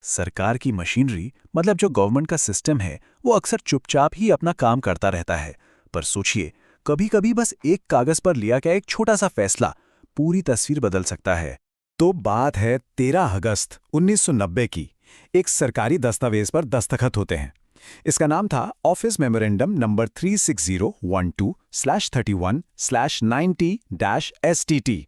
सरकार की मशीनरी मतलब जो गवर्नमेंट का सिस्टम है वो अक्सर चुपचाप ही अपना काम करता रहता है। पर सोचिए, कभी कभी बस एक कागज पर लिया गया एक छोटा सा फैसला पूरी तस्वीर बदल सकता है। तो बात है 13 अगस्त 1990 की। एक सरकारी दस्तावेज पर दस्तखत होते हैं। इसका नाम था ऑफिस मेमोरेंडम नंबर 36012/31/90-STT।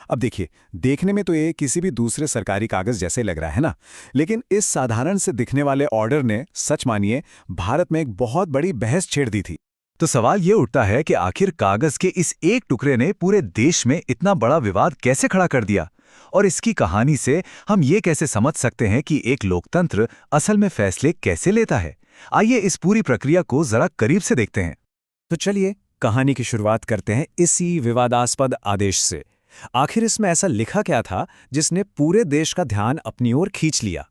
अब देखिए, देखने में तो ये किसी भी दूसरे सरकारी कागज जैसे लग रहा है ना, लेकिन इस साधारण से दिखने वाले ऑर्डर ने, सच मानिए, भारत में एक बहुत बड़ी बहस छेड़ दी थी। तो सवाल ये उठता है कि आखिर कागज के इस एक टुकड़े ने पूरे देश में इतना बड़ा विवाद कैसे खड़ा कर दिया, और इसकी कहानी से हम ये कैसे समझ सकते हैं कि एक लोकतंत्र असल में फैसले कैसे लेता है। आइए इस पूरी प्रक्रिया को जरा करीब से देखते हैं। तो चलिए, कहानी की शुरुआत करते हैं इसी विवादास्पद आदेश से। आखिर इसमें ऐसा लिखा क्या था जिसने पूरे देश का ध्यान अपनी ओर खींच लिया?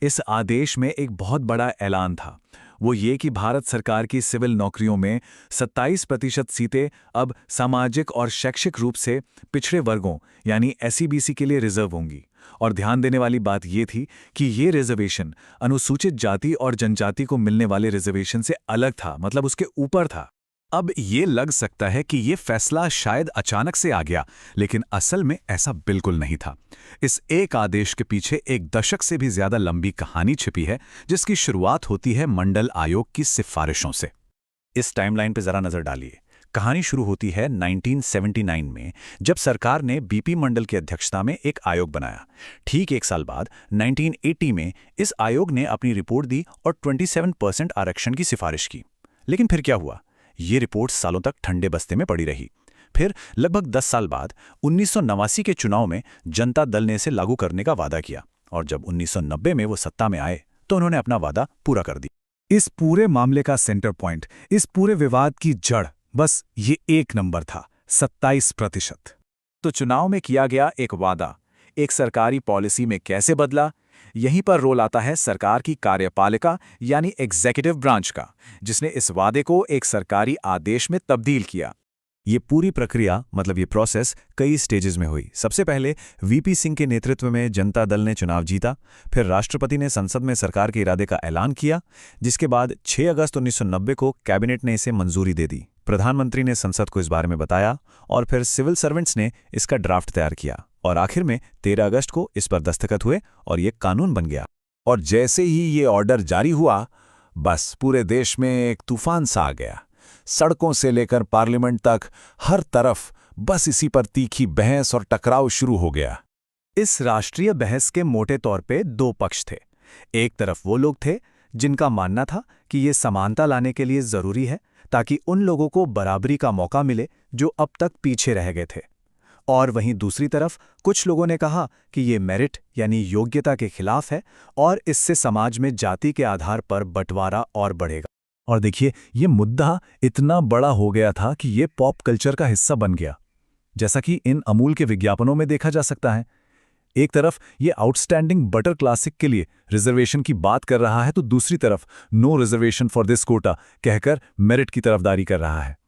इस आदेश में एक बहुत बड़ा ऐलान था। वो ये कि भारत सरकार की सिविल नौकरियों में 27% सीटें अब सामाजिक और शैक्षिक रूप से पिछड़े वर्गों यानी एसईबीसी के लिए रिजर्व होंगी। और ध्यान देने वाली बात ये थी कि ये रिजर्वेशन अनुसूचित जाति और जनजाति को मिलने वाले रिजर्वेशन से अलग था, मतलब उसके ऊपर था। अब ये लग सकता है कि ये फैसला शायद अचानक से आ गया, लेकिन असल में ऐसा बिल्कुल नहीं था। इस एक आदेश के पीछे एक दशक से भी ज्यादा लंबी कहानी छिपी है, जिसकी शुरुआत होती है मंडल आयोग की सिफारिशों से। इस टाइमलाइन पे जरा नजर डालिए। कहानी शुरू होती है 1979 में, जब सरकार ने बीपी मंडल की अध्यक्षता में एक आयोग बनाया। ठीक एक साल बाद 1980 में इस आयोग ने अपनी रिपोर्ट दी और 27% आरक्षण की सिफारिश की। लेकिन फिर क्या हुआ? ये रिपोर्ट सालों तक ठंडे बस्ते में पड़ी रही। फिर लगभग 10 साल बाद 1989 के चुनाव में जनता दल ने इसे लागू करने का वादा किया, और जब 1990 में वो सत्ता में आए तो उन्होंने अपना वादा पूरा कर दिया। इस पूरे मामले का सेंटर पॉइंट, इस पूरे विवाद की जड़, बस ये एक नंबर था, 27%। तो चुनाव में किया गया एक वादा एक सरकारी पॉलिसी में कैसे बदला? यहीं पर रोल आता है सरकार की कार्यपालिका यानी एग्जीक्यूटिव ब्रांच का, जिसने इस वादे को एक सरकारी आदेश में तब्दील किया। ये पूरी प्रक्रिया, मतलब ये प्रोसेस, कई स्टेजेस में हुई। सबसे पहले वीपी सिंह के नेतृत्व में जनता दल ने चुनाव जीता। फिर राष्ट्रपति ने संसद में सरकार के इरादे का ऐलान किया, जिसके बाद 6 अगस्त 1990 को कैबिनेट ने इसे मंजूरी दे दी। प्रधानमंत्री ने संसद को इस बारे में बताया, और फिर सिविल सर्वेंट्स ने इसका ड्राफ्ट तैयार किया, और आखिर में 13 अगस्त को इस पर दस्तखत हुए और ये कानून बन गया। और जैसे ही ये ऑर्डर जारी हुआ, बस पूरे देश में एक तूफान सा आ गया। सड़कों से लेकर पार्लियामेंट तक हर तरफ बस इसी पर तीखी बहस और टकराव शुरू हो गया। इस राष्ट्रीय बहस के मोटे तौर पे दो पक्ष थे। एक तरफ वो लोग थे जिनका मानना था कि ये समानता लाने के लिए जरूरी है, ताकि उन लोगों को बराबरी का मौका मिले जो अब तक पीछे रह गए थे। और वहीं दूसरी तरफ कुछ लोगों ने कहा कि ये मेरिट यानी योग्यता के खिलाफ है, और इससे समाज में जाति के आधार पर बंटवारा और बढ़ेगा। और देखिए, ये मुद्दा इतना बड़ा हो गया था कि ये पॉप कल्चर का हिस्सा बन गया, जैसा कि इन अमूल के विज्ञापनों में देखा जा सकता है। एक तरफ ये आउटस्टैंडिंग बटर क्लासिक के लिए रिजर्वेशन की बात कर रहा है, तो दूसरी तरफ no reservation for this quota कहकर मेरिट की तरफदारी कर रहा है।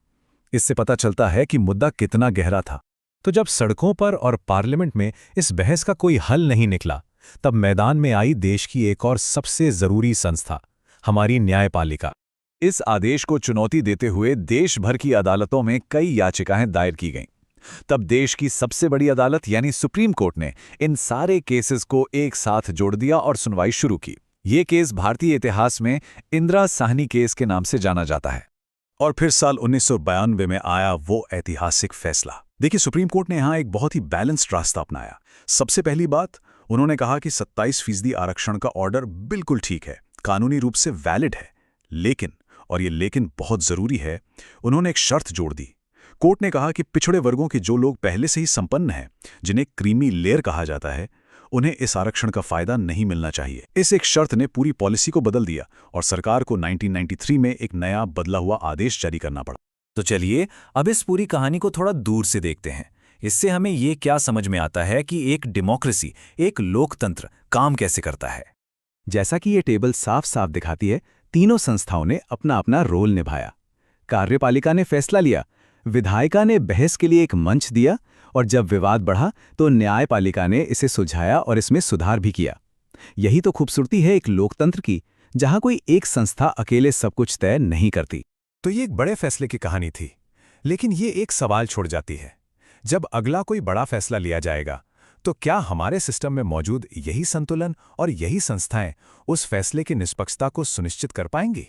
इससे पता चलता है कि मुद्दा कितना गहरा था। तो जब सड़कों पर और पार्लियामेंट में इस बहस का कोई हल नहीं निकला, तब मैदान में आई देश की एक और सबसे जरूरी संस्था, हमारी न्यायपालिका। इस आदेश को चुनौती देते हुए देश भर की अदालतों में कई याचिकाएं दायर की गईं। तब देश की सबसे बड़ी अदालत यानी सुप्रीम कोर्ट ने इन सारे केसेस को एक साथ जोड़ दिया और सुनवाई शुरू की। ये केस भारतीय इतिहास में इंदिरा साहनी केस के नाम से जाना जाता है। और फिर साल 1992 में आया वो ऐतिहासिक फैसला। देखिए, सुप्रीम कोर्ट ने यहाँ एक बहुत ही बैलेंस्ड रास्ता अपनाया। सबसे पहली बात, उन्होंने कहा कि 27% आरक्षण का ऑर्डर बिल्कुल ठीक है, कानूनी रूप से वैलिड है। लेकिन, और ये लेकिन बहुत जरूरी है, उन्होंने एक शर्त जोड़ दी। कोर्ट ने कहा कि पिछड़े वर्गों के जो लोग पहले से ही संपन्न हैं, जिन्हें क्रीमी लेयर कहा जाता है, उन्हें इस आरक्षण का फायदा नहीं मिलना चाहिए। इस एक शर्त ने पूरी पॉलिसी को बदल दिया, और सरकार को 1993 में एक नया बदला हुआ आदेश जारी करना पड़ा। तो चलिए, अब इस पूरी कहानी को थोड़ा दूर से देखते हैं। इससे हमें ये क्या समझ में आता है कि एक डेमोक्रेसी, एक लोकतंत्र काम कैसे करता है। जैसा कि ये टेबल साफ साफ दिखाती है, तीनों संस्थाओं ने अपना अपना रोल निभाया। कार्यपालिका ने फैसला लिया, विधायिका ने बहस के लिए एक मंच दिया, और जब विवाद बढ़ा तो न्यायपालिका ने इसे सुलझाया और इसमें सुधार भी किया। यही तो खूबसूरती है एक लोकतंत्र की, जहां कोई एक संस्था अकेले सब कुछ तय नहीं करती। तो ये एक बड़े फैसले की कहानी थी, लेकिन ये एक सवाल छोड़ जाती है। जब अगला कोई बड़ा फैसला लिया जाएगा, तो क्या हमारे सिस्टम में मौजूद यही संतुलन और यही संस्थाएं उस फैसले की निष्पक्षता को सुनिश्चित कर पाएंगी?